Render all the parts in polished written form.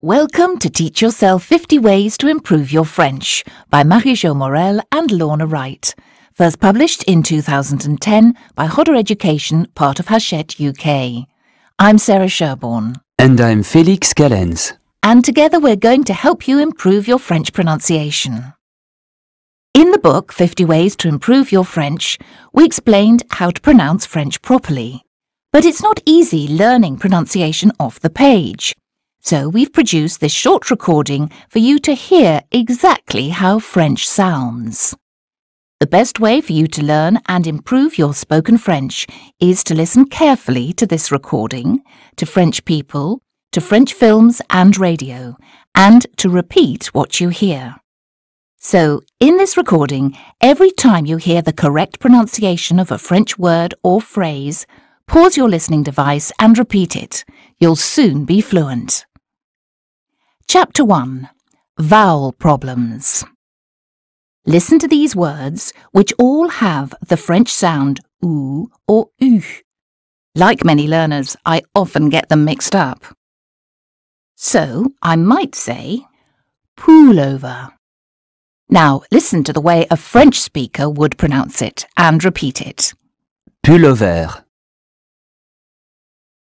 Welcome to Teach Yourself 50 Ways to Improve Your French by Marie-Jo Morel and Lorna Wright. First published in 2010 by Hodder Education, part of Hachette UK. I'm Sarah Sherborne. And I'm Félix Callens. And together we're going to help you improve your French pronunciation. In the book 50 Ways to Improve Your French, we explained how to pronounce French properly. But it's not easy learning pronunciation off the page. So we've produced this short recording for you to hear exactly how French sounds. The best way for you to learn and improve your spoken French is to listen carefully to this recording, to French people, to French films and radio, and to repeat what you hear. So, in this recording, every time you hear the correct pronunciation of a French word or phrase, pause your listening device and repeat it. You'll soon be fluent. Chapter 1. Vowel Problems. Listen to these words, which all have the French sound OO or U. Like many learners, I often get them mixed up. So, I might say, pullover. Now, listen to the way a French speaker would pronounce it and repeat it. Pullover.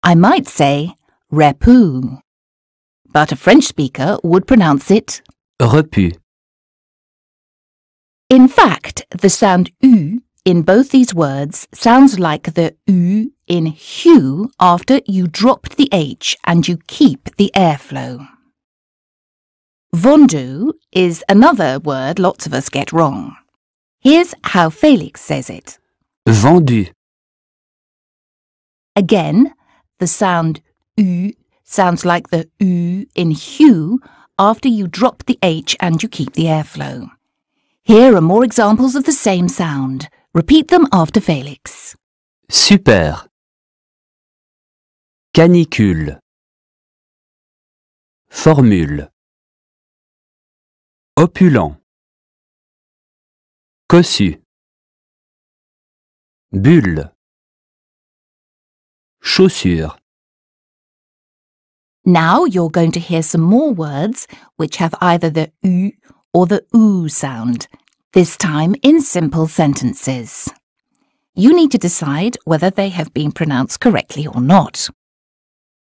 I might say, repu. But a French speaker would pronounce it Repu. In fact, the sound U in both these words sounds like the U in hue after you dropped the H and you keep the airflow. Vendu is another word lots of us get wrong. Here's how Félix says it. Vendu. Again, the sound U sounds like the U in hue after you drop the H and you keep the airflow. Here are more examples of the same sound. Repeat them after Félix. Super. Canicule. Formule. Opulent. Cossu. Bulle. Chaussure. Now you're going to hear some more words which have either the U or the OO sound, this time in simple sentences. You need to decide whether they have been pronounced correctly or not.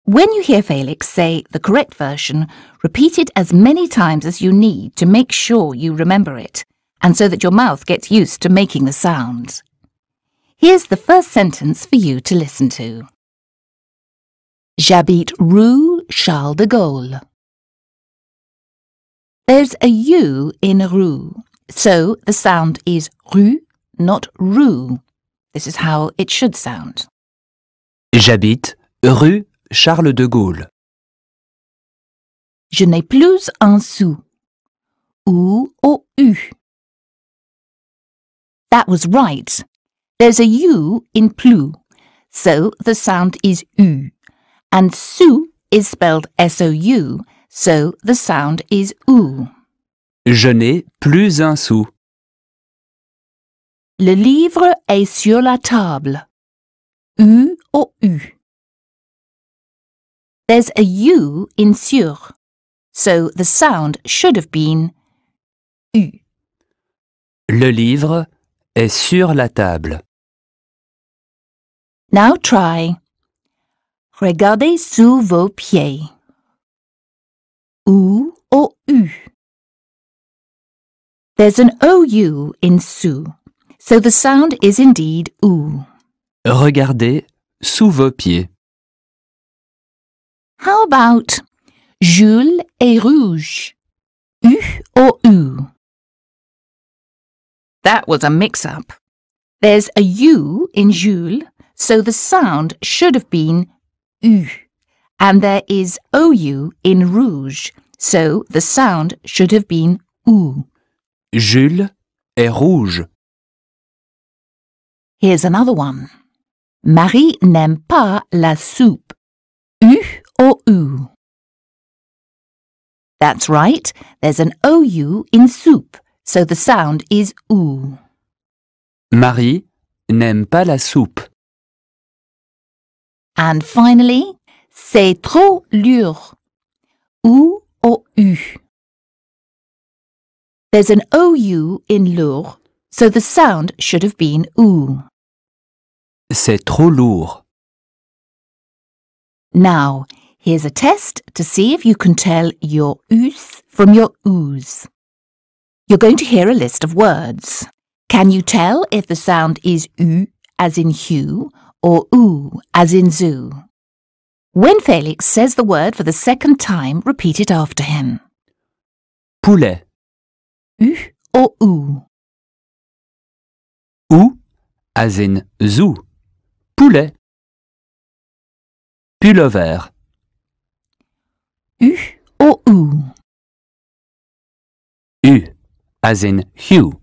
When you hear Félix say the correct version, repeat it as many times as you need to make sure you remember it, and so that your mouth gets used to making the sound. Here's the first sentence for you to listen to. J'habite rue Charles de Gaulle. There's a U in rue, so the sound is rue, not rue. This is how it should sound. J'habite rue Charles de Gaulle. Je n'ai plus un sou. U or U? That was right. There's a U in plus, so the sound is U. And sou is spelled S-O-U, so the sound is OO. Je n'ai plus un sou. Le livre est sur la table. U or U? There's a U in sur, so the sound should have been U. Le livre est sur la table. Now try. Regardez sous vos pieds. U or U? There's an OU in sous, so the sound is indeed OO. Regardez sous vos pieds. How about Jules est rouge? U or U? That was a mix-up. There's a U in Jules, so the sound should have been U, and there is OU in rouge, so the sound should have been OO. Jules est rouge. Here's another one. Marie n'aime pas la soupe. U or U? That's right, there's an OU in soup, so the sound is OO. Marie n'aime pas la soupe. And finally, c'est trop lourd. OU or U. There's an OU in lourd, so the sound should have been OU. C'est trop lourd. Now, here's a test to see if you can tell your Us from your Us. You're going to hear a list of words. Can you tell if the sound is U as in Hugh or OU as in zoo? When Felix says the word for the second time, repeat it after him. Poulet. U or OU? Ou as in zoo. Poulet. Pullover. U or OU? U as in hue.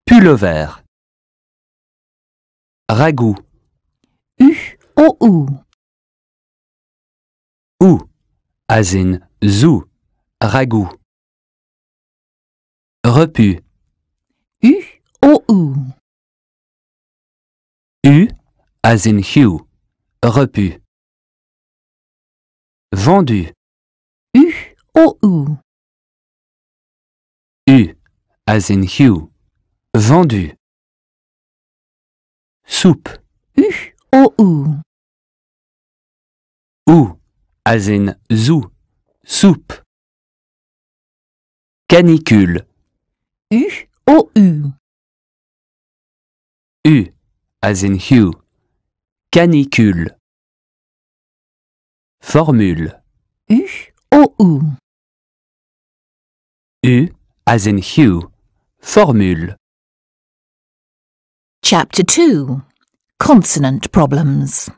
Pullover. Ragoût. U or OU? Ou as in zoo. Ragoût. Repu. U or OU? U as in hue. Repu. Vendu. U or OU? U as in hue. Vendu. Soupe. U or OU? Ou as in zoo. Soupe. Canicule. U or OU? U as in hue. Canicule. Formule. U or OU? U as in hue. Formule. Chapter 2. Consonant Problems.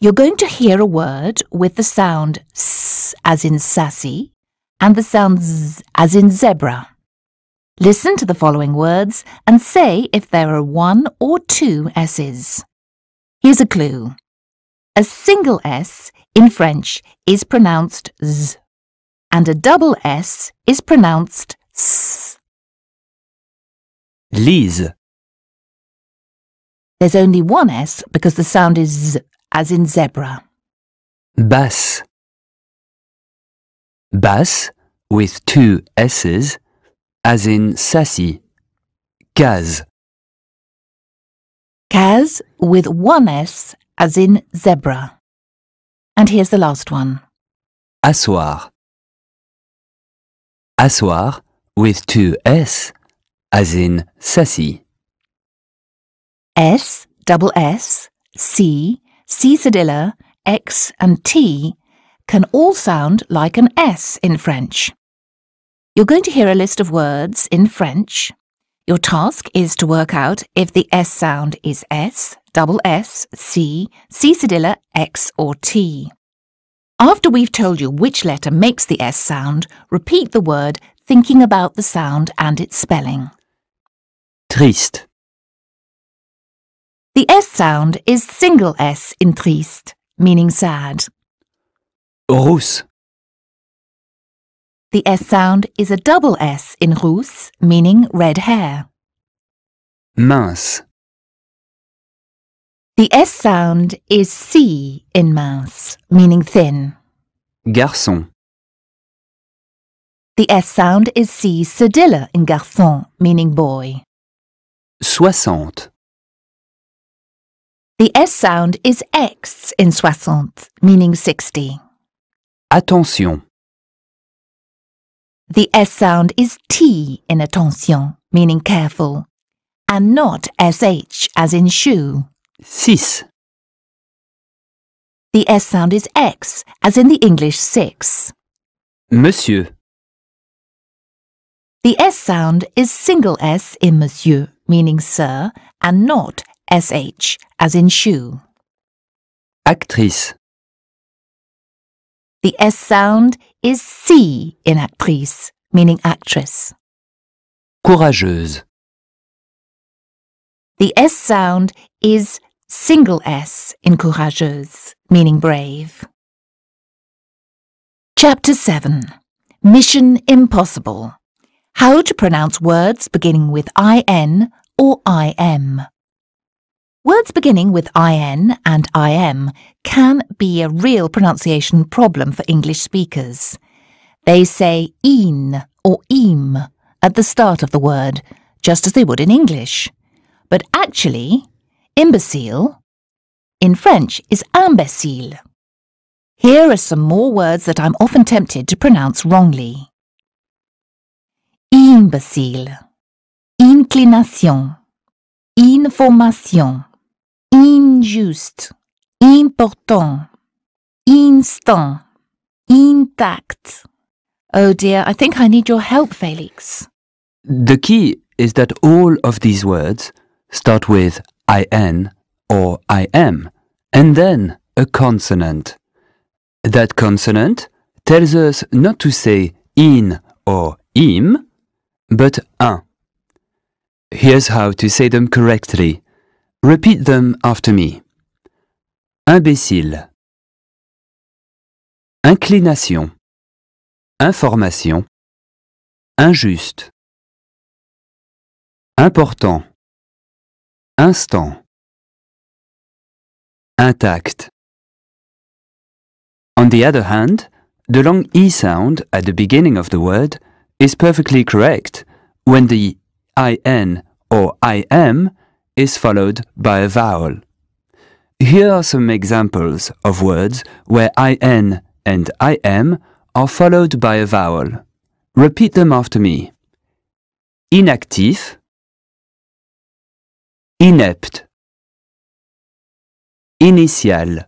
You're going to hear a word with the sound S as in sassy and the sound Z as in zebra. Listen to the following words and say if there are one or two S's. Here's a clue. A single S in French is pronounced Z, and a double S is pronounced S. Lise. There's only one S because the sound is Z as in zebra. Basse. Basse with two S's as in sassy. Case. Case with one S as in zebra. And here's the last one. Asseoir. Asseoir with two S as in sassy. S, double S, C, C cedilla, X and T can all sound like an S in French. You're going to hear a list of words in French. Your task is to work out if the S sound is S, double S, C, C cedilla, X or T. After we've told you which letter makes the S sound, repeat the word thinking about the sound and its spelling. Triste. The S sound is single S in triste, meaning sad. Rousse. The S sound is a double S in rousse, meaning red hair. Mince. The S sound is C in mince, meaning thin. Garçon. The S sound is C cedilla in garçon, meaning boy. 60. The S sound is X in soixante, meaning 60. Attention. The S sound is T in attention, meaning careful, and not SH as in shoe. 6. The S sound is X as in the English 6. Monsieur. The S sound is single S in monsieur, meaning sir, and not SH as in shoe. Actrice. The S sound is C in actrice, meaning actress. Courageuse. The S sound is single S in courageuse, meaning brave. Chapter 7. Mission Impossible. How to pronounce words beginning with IN or IM. Words beginning with IN and IM can be a real pronunciation problem for English speakers. They say in or im at the start of the word, just as they would in English. But actually, imbecile in French is imbécile. Here are some more words that I'm often tempted to pronounce wrongly. Imbécile, inclination, information, injuste, important, instant, intact. Oh dear, I think I need your help, Felix. The key is that all of these words start with IN or IM, and then a consonant. That consonant tells us not to say in or im, but un. Here's how to say them correctly. Repeat them after me. Imbécile, inclination, information, injuste, important, instant, intact. On the other hand, the long E sound at the beginning of the word is perfectly correct when the IN or IM is followed by a vowel. Here are some examples of words where IN and IM are followed by a vowel. Repeat them after me. Inactif, inepte, initial,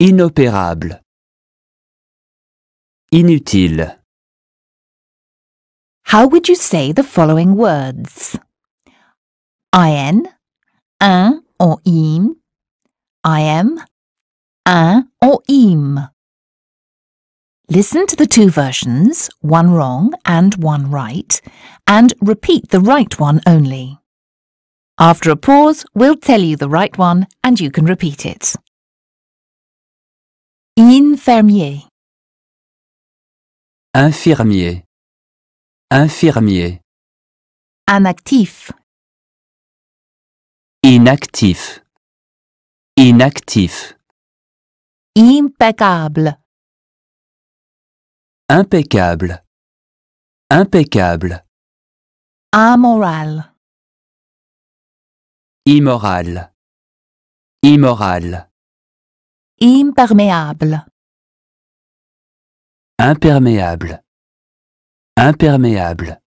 inopérable, inutile. How would you say the following words? IN, un or im, IM, un or im. Listen to the two versions, one wrong and one right, and repeat the right one only. After a pause, we'll tell you the right one and you can repeat it. Infirmier, Infirmier, infirmier, inactif, inactif, inactif, impeccable, impeccable, impeccable, amoral, immoral, immoral, imperméable, imperméable, imperméable,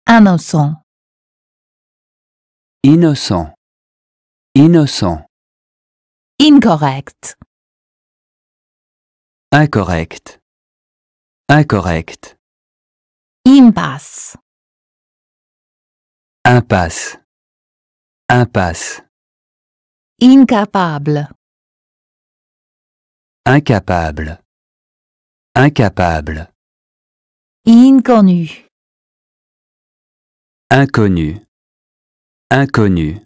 innocent, innocent, innocent, incorrect, incorrect, incorrect, impasse, impasse, impasse, incapable, incapable, incapable, inconnu, inconnu, inconnu,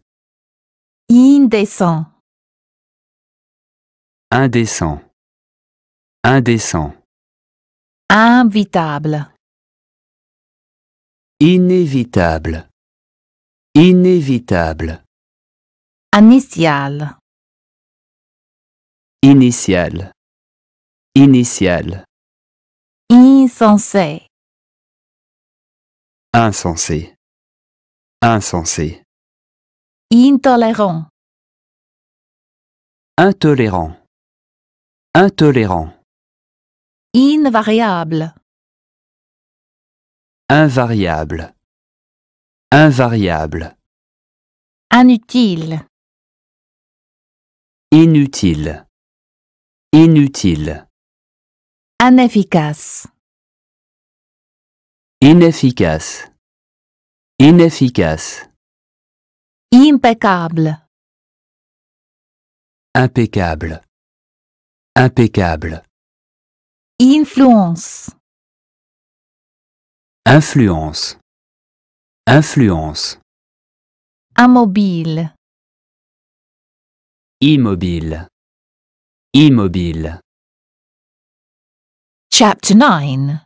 indécent, indécent, indécent, invitable, inévitable, inévitable, initial, initial, initial, insensé, insensé, insensé, intolérant, intolérant, intolérant, invariable, invariable, invariable, inutile, inutile, inutile, inefficace, inefficace, inefficace, impeccable, impeccable, impeccable, influence, influence, influence, immobile, immobile, immobile. Chapter 9.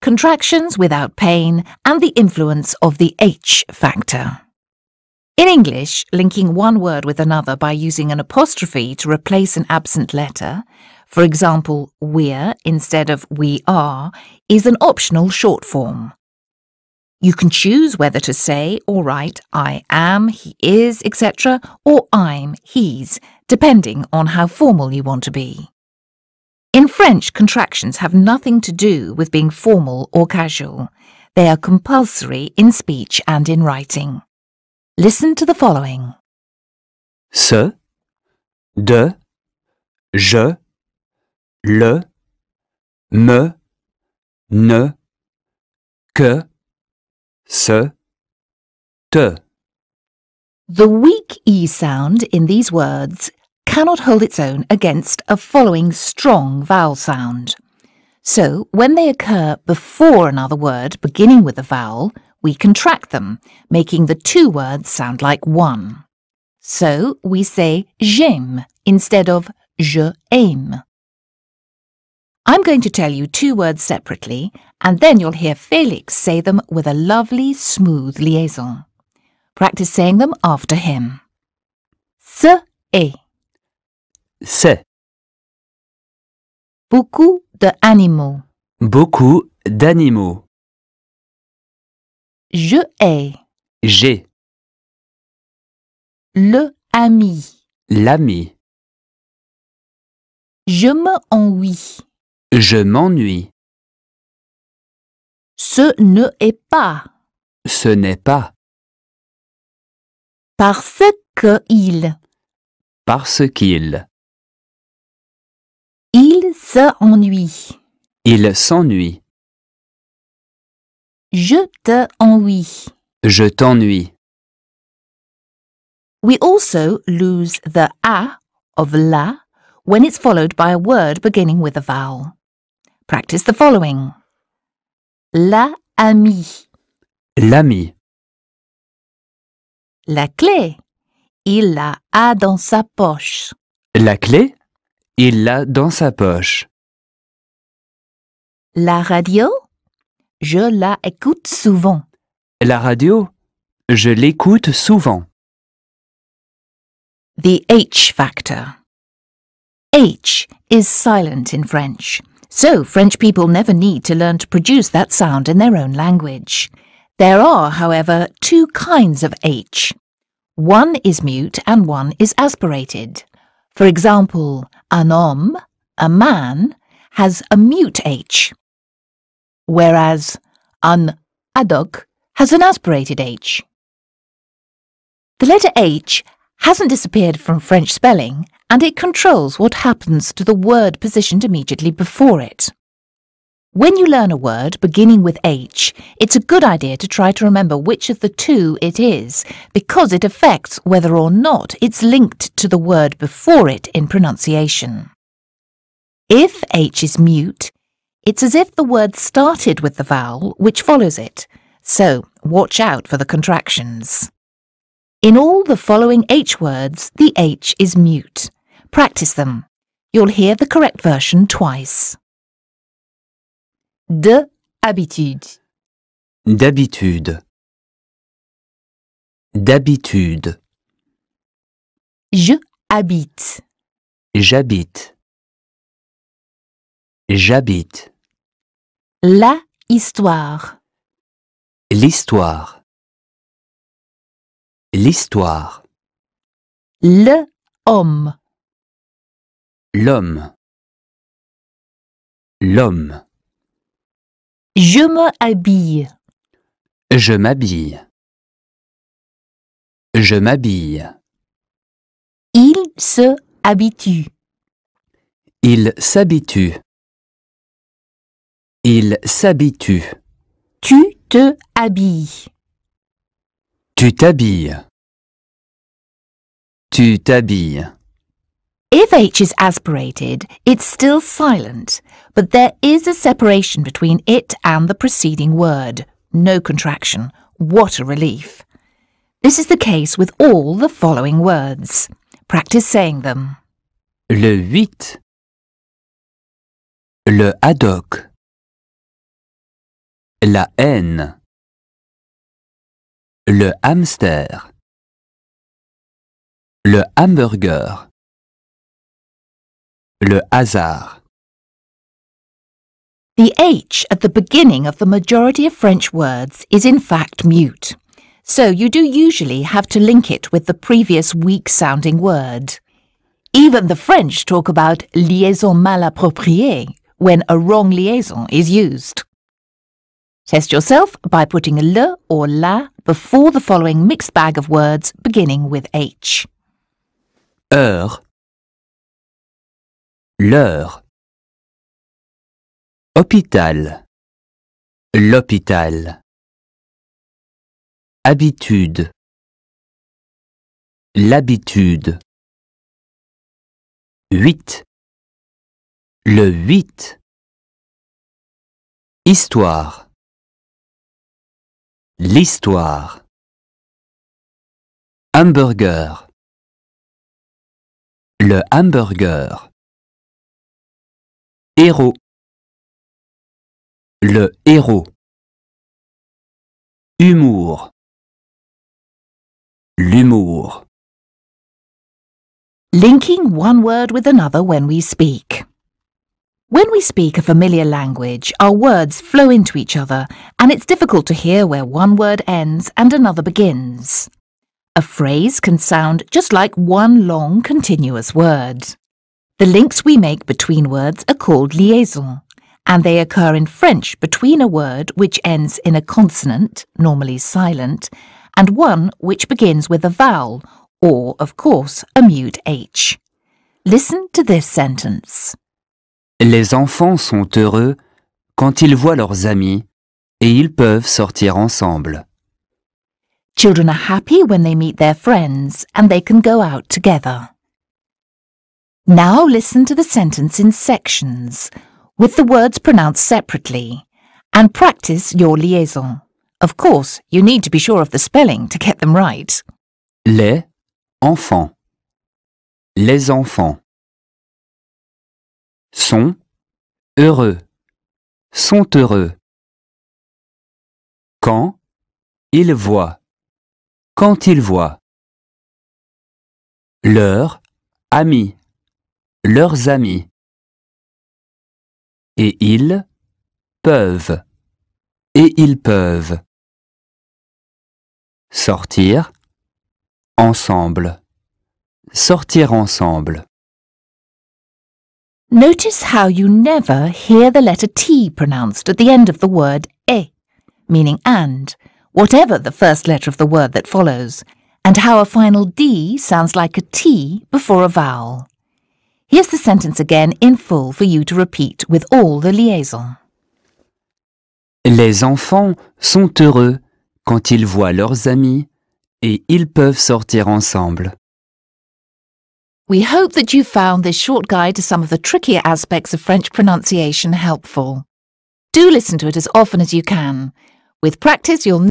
Contractions without pain and the influence of the H factor. In English, linking one word with another by using an apostrophe to replace an absent letter, for example, we're instead of we are, is an optional short form. You can choose whether to say or write I am, he is, etc., or I'm, he's, depending on how formal you want to be. In French, contractions have nothing to do with being formal or casual. They are compulsory in speech and in writing. Listen to the following. Ce, de, je, le, me, ne, que, ce, te. The weak E sound in these words cannot hold its own against a following strong vowel sound. So, when they occur before another word beginning with a vowel, we contract them, making the two words sound like one. So, we say j'aime instead of je aime. I'm going to tell you two words separately, and then you'll hear Felix say them with a lovely, smooth liaison. Practice saying them after him. Ce est. C'est. Beaucoup d'animaux. Beaucoup d'animaux. Je hais. J'ai. Le ami. L'ami. Je me ennuie. Je m'ennuie. Ce ne est pas. Ce n'est pas. Parce que il. Parce qu'il. Il s'ennuie. Il s'ennuie. Je te ennuie. Je t'ennuie. We also lose the a of la when it's followed by a word beginning with a vowel. Practice the following. La amie. L'ami. La clé. Il la a dans sa poche. La clé, il l'a dans sa poche. La radio. Je la écoute souvent. La radio, je l'écoute souvent. The H factor. H is silent in French, so French people never need to learn to produce that sound in their own language. There are, however, two kinds of H. One is mute and one is aspirated. For example, un homme, a man, has a mute H, whereas un haddock has an aspirated H. The letter H hasn't disappeared from French spelling, and it controls what happens to the word positioned immediately before it. When you learn a word beginning with H, it's a good idea to try to remember which of the two it is, because it affects whether or not it's linked to the word before it in pronunciation. If H is mute, it's as if the word started with the vowel which follows it, so watch out for the contractions. In all the following H words, the H is mute. Practice them. You'll hear the correct version twice. De habitude. D'habitude. D'habitude. Je habite. J'habite. J'habite. La histoire. L'histoire. L'histoire. Le homme. L'homme. L'homme. Je me habille. Je m'habille. Je m'habille. Il se habitue. Il s'habitue. Il s'habitue. Tu te habilles. Tu t'habilles. Tu t'habilles. If H is aspirated, it's still silent, but there is a separation between it and the preceding word. No contraction. What a relief. This is the case with all the following words. Practice saying them. Le 8. Le haddock. La haine. Le hamster. le hamburger, le hasard, The H at the beginning of the majority of French words is in fact mute, so you do usually have to link it with the previous weak-sounding word. Even the French talk about liaison mal appropriée when a wrong liaison is used. Test yourself by putting le or la before the following mixed bag of words beginning with H. heure, l'heure, hôpital, l'hôpital, habitude, l'habitude, 8, le 8, histoire, l'histoire, hamburger, le hamburger, héros, le héros, humour, l'humour. Linking one word with another when we speak. When we speak a familiar language, our words flow into each other, and it's difficult to hear where one word ends and another begins. A phrase can sound just like one long, continuous word. The links we make between words are called liaisons, and they occur in French between a word which ends in a consonant, normally silent, and one which begins with a vowel, or, of course, a mute H. Listen to this sentence. Les enfants sont heureux quand ils voient leurs amis et ils peuvent sortir ensemble. Children are happy when they meet their friends and they can go out together. Now listen to the sentence in sections, with the words pronounced separately, and practice your liaison. Of course, you need to be sure of the spelling to get them right. Les enfants, les enfants, sont heureux, sont heureux. Quand ils voient, quand ils voient. Leurs amis, leurs amis. Et ils peuvent, et ils peuvent. Sortir ensemble, sortir ensemble. Notice how you never hear the letter T pronounced at the end of the word e, meaning and, whatever the first letter of the word that follows, and how a final D sounds like a T before a vowel. Here's the sentence again in full for you to repeat with all the liaisons. Les enfants sont heureux quand ils voient leurs amis et ils peuvent sortir ensemble. We hope that you found this short guide to some of the trickier aspects of French pronunciation helpful. Do listen to it as often as you can. With practice, you'll